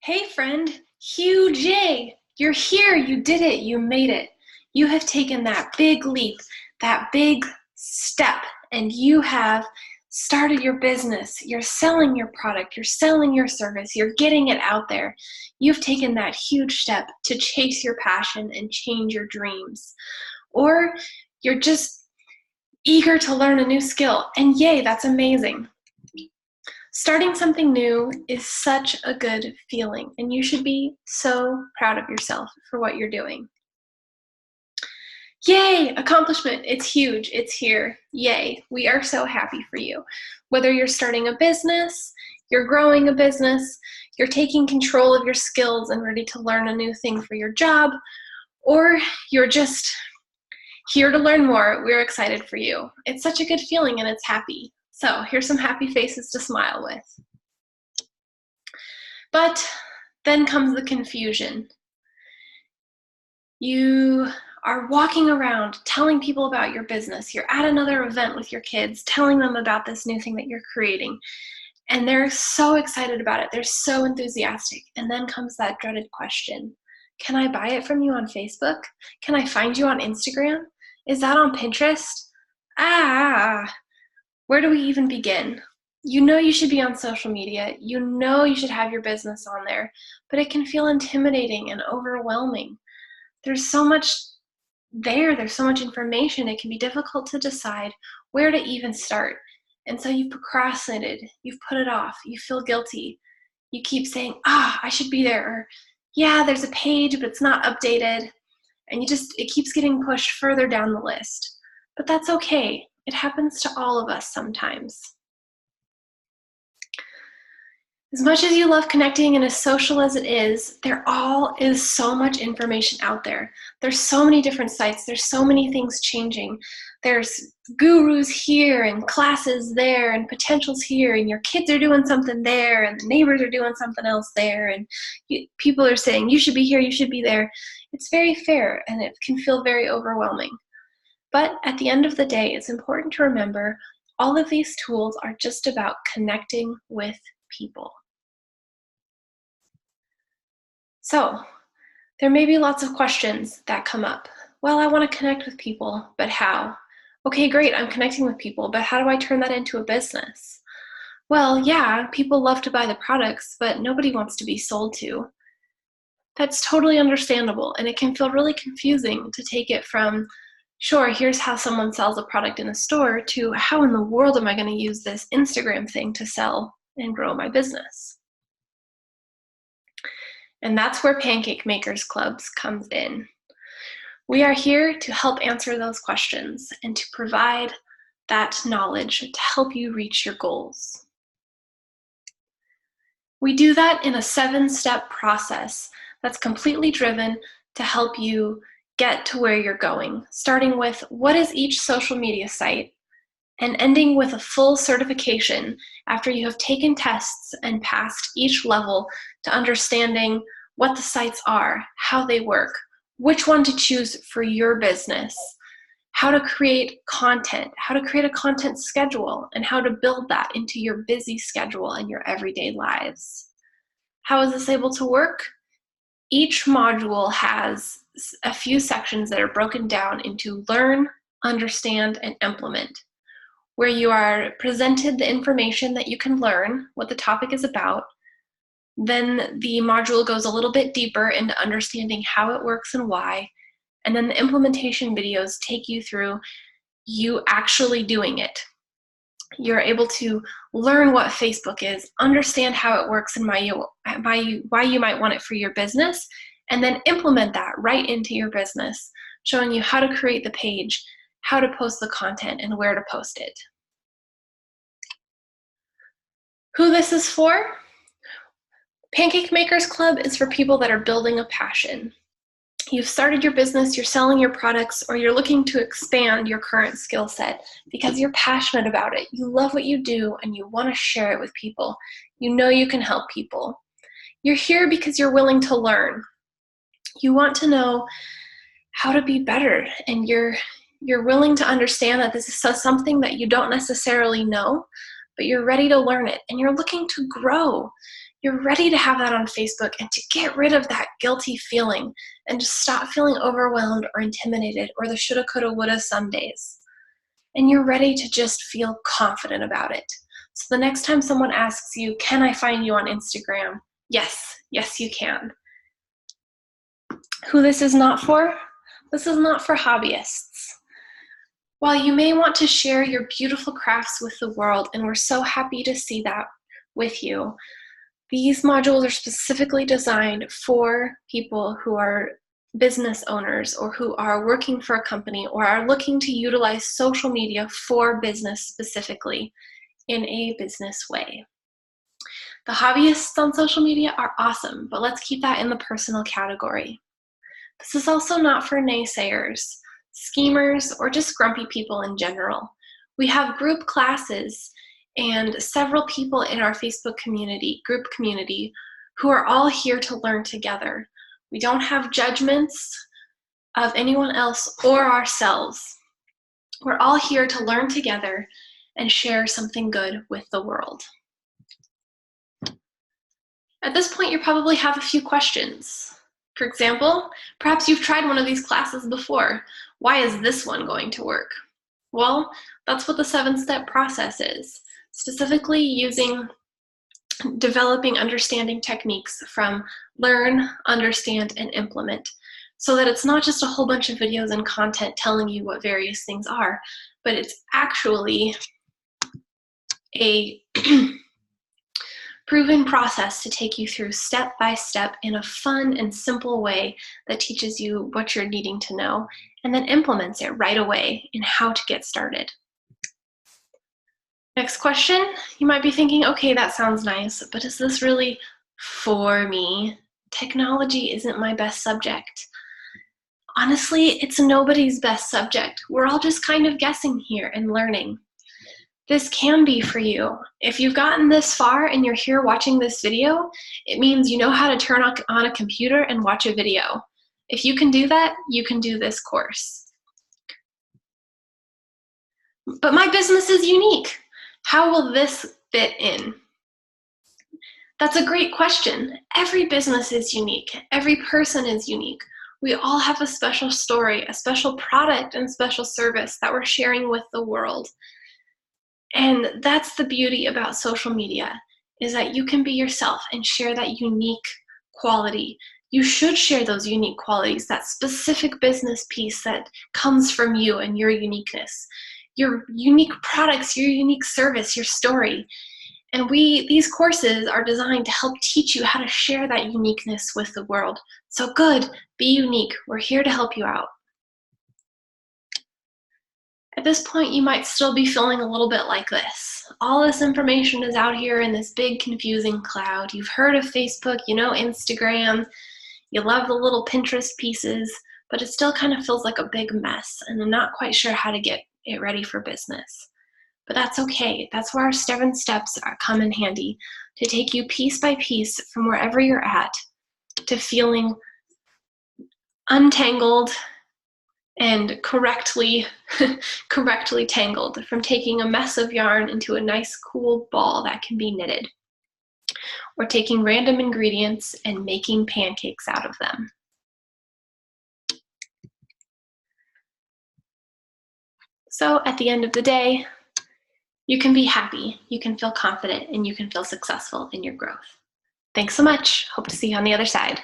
Hey friend, huge yay! You're here, you did it, you made it. You have taken that big leap, that big step, and you have started your business. You're selling your product, you're selling your service, you're getting it out there. You've taken that huge step to chase your passion and change your dreams. Or you're just eager to learn a new skill, and yay, that's amazing. Starting something new is such a good feeling, and you should be so proud of yourself for what you're doing. Yay, accomplishment. It's huge. It's here. Yay. We are so happy for you. Whether you're starting a business, you're growing a business, you're taking control of your skills and ready to learn a new thing for your job, or you're just here to learn more, we're excited for you. It's such a good feeling and it's happy. So here's some happy faces to smile with. But then comes the confusion. You are walking around telling people about your business. You're at another event with your kids, telling them about this new thing that you're creating. And they're so excited about it. They're so enthusiastic. And then comes that dreaded question. Can I buy it from you on Facebook? Can I find you on Instagram? Is that on Pinterest? Where do we even begin? You know you should be on social media. You know you should have your business on there, but it can feel intimidating and overwhelming. There's so much there. There's so much information. It can be difficult to decide where to even start. And so you've procrastinated. You've put it off. You feel guilty. You keep saying, I should be there. Or, yeah, there's a page, but it's not updated. And it keeps getting pushed further down the list. But that's okay. It happens to all of us sometimes. As much as you love connecting and as social as it is, there all is so much information out there. There's so many different sites. There's so many things changing. There's gurus here and classes there and potentials here, and your kids are doing something there and the neighbors are doing something else there, and people are saying you should be here, you should be there. It's very fair and it can feel very overwhelming. But at the end of the day, it's important to remember all of these tools are just about connecting with people. So there may be lots of questions that come up. Well, I want to connect with people, but how? Okay, great, I'm connecting with people, but how do I turn that into a business? Well, yeah, people love to buy the products, but nobody wants to be sold to. That's totally understandable, and it can feel really confusing to take it from, sure, here's how someone sells a product in a store, to how in the world am I going to use this Instagram thing to sell and grow my business? And that's where Pancake Makers Clubs comes in. We are here to help answer those questions and to provide that knowledge to help you reach your goals. We do that in a 7-step process that's completely driven to help you get to where you're going, starting with what is each social media site and ending with a full certification after you have taken tests and passed each level to understanding what the sites are, how they work, which one to choose for your business, how to create content, how to create a content schedule, and how to build that into your busy schedule and your everyday lives. How is this able to work? Each module has a few sections that are broken down into learn, understand, and implement, where you are presented the information that you can learn, what the topic is about. Then the module goes a little bit deeper into understanding how it works and why. And then the implementation videos take you through you actually doing it. You're able to learn what Facebook is, understand how it works and why you might want it for your business, and then implement that right into your business, showing you how to create the page, how to post the content, and where to post it. Who this is for? Pancake Makers Club is for people that are building a passion. You've started your business, you're selling your products, or you're looking to expand your current skill set because you're passionate about it. You love what you do and you want to share it with people. You know you can help people. You're here because you're willing to learn. You want to know how to be better, and you're willing to understand that this is something that you don't necessarily know, but you're ready to learn it, and you're looking to grow. You're ready to have that on Facebook and to get rid of that guilty feeling and just stop feeling overwhelmed or intimidated or the shoulda, coulda, woulda some days. And you're ready to just feel confident about it. So the next time someone asks you, can I find you on Instagram? Yes, you can. Who this is not for? This is not for hobbyists. While you may want to share your beautiful crafts with the world, and we're so happy to see that with you, these modules are specifically designed for people who are business owners or who are working for a company or are looking to utilize social media for business specifically in a business way. The hobbyists on social media are awesome, but let's keep that in the personal category. This is also not for naysayers, schemers, or just grumpy people in general. We have group classes and several people in our Facebook group community, who are all here to learn together. We don't have judgments of anyone else or ourselves. We're all here to learn together and share something good with the world. At this point, you probably have a few questions. For example, perhaps you've tried one of these classes before. Why is this one going to work? Well, that's what the 7-step process is, specifically developing understanding techniques from learn, understand, and implement, so that it's not just a whole bunch of videos and content telling you what various things are, but it's actually a proven process to take you through step by step in a fun and simple way that teaches you what you're needing to know and then implements it right away in how to get started. Next question, you might be thinking, okay, that sounds nice, but is this really for me? Technology isn't my best subject. Honestly, it's nobody's best subject. We're all just kind of guessing here and learning. This can be for you. If you've gotten this far and you're here watching this video, it means you know how to turn on a computer and watch a video. If you can do that, you can do this course. But my business is unique. How will this fit in? That's a great question. Every business is unique. Every person is unique. We all have a special story, a special product, and special service that we're sharing with the world. And that's the beauty about social media, is that you can be yourself and share that unique quality. You should share those unique qualities, that specific business piece that comes from you and your uniqueness, your unique products, your unique service, your story. And these courses are designed to help teach you how to share that uniqueness with the world. So good, be unique. We're here to help you out. At this point, you might still be feeling a little bit like this. All this information is out here in this big, confusing cloud. You've heard of Facebook, you know Instagram, you love the little Pinterest pieces, but it still kind of feels like a big mess, and I'm not quite sure how to get it ready for business. But that's okay. That's where our 7 steps come in handy, to take you piece by piece from wherever you're at to feeling untangled and correctly tangled, from taking a mess of yarn into a nice cool ball that can be knitted, or taking random ingredients and making pancakes out of them. So at the end of the day, you can be happy, you can feel confident, and you can feel successful in your growth. Thanks so much. Hope to see you on the other side.